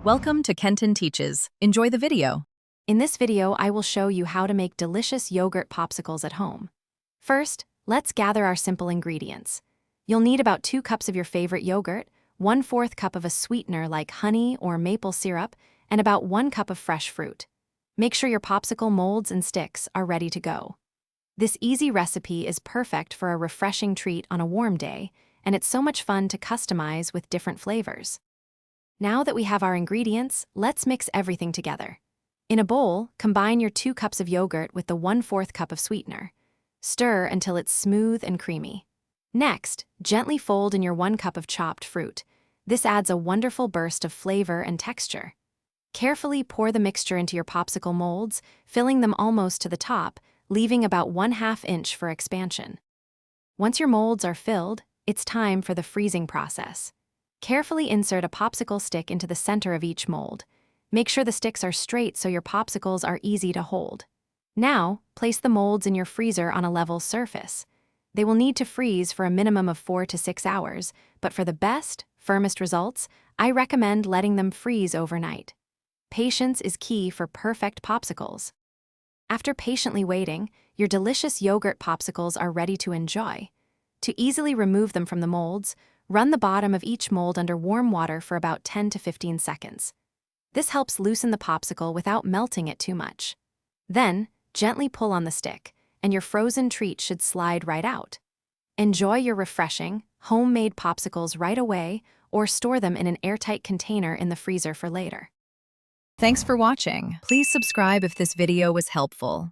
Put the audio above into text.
Welcome to Kenton Teaches. Enjoy the video. In this video, I will show you how to make delicious yogurt popsicles at home. First, let's gather our simple ingredients. You'll need about 2 cups of your favorite yogurt, 1/4 cup of a sweetener like honey or maple syrup, and about 1 cup of fresh fruit. Make sure your popsicle molds and sticks are ready to go. This easy recipe is perfect for a refreshing treat on a warm day, and it's so much fun to customize with different flavors. Now that we have our ingredients, let's mix everything together. In a bowl, combine your 2 cups of yogurt with the 1/4 cup of sweetener. Stir until it's smooth and creamy. Next, gently fold in your 1 cup of chopped fruit. This adds a wonderful burst of flavor and texture. Carefully pour the mixture into your popsicle molds, filling them almost to the top, leaving about 1/2 inch for expansion. Once your molds are filled, it's time for the freezing process. Carefully insert a popsicle stick into the center of each mold. Make sure the sticks are straight so your popsicles are easy to hold. Now, place the molds in your freezer on a level surface. They will need to freeze for a minimum of 4 to 6 hours, but for the best, firmest results, I recommend letting them freeze overnight. Patience is key for perfect popsicles. After patiently waiting, your delicious yogurt popsicles are ready to enjoy. To easily remove them from the molds, run the bottom of each mold under warm water for about 10 to 15 seconds. This helps loosen the popsicle without melting it too much. Then, gently pull on the stick, and your frozen treat should slide right out. Enjoy your refreshing, homemade popsicles right away, or store them in an airtight container in the freezer for later. Thanks for watching. Please subscribe if this video was helpful.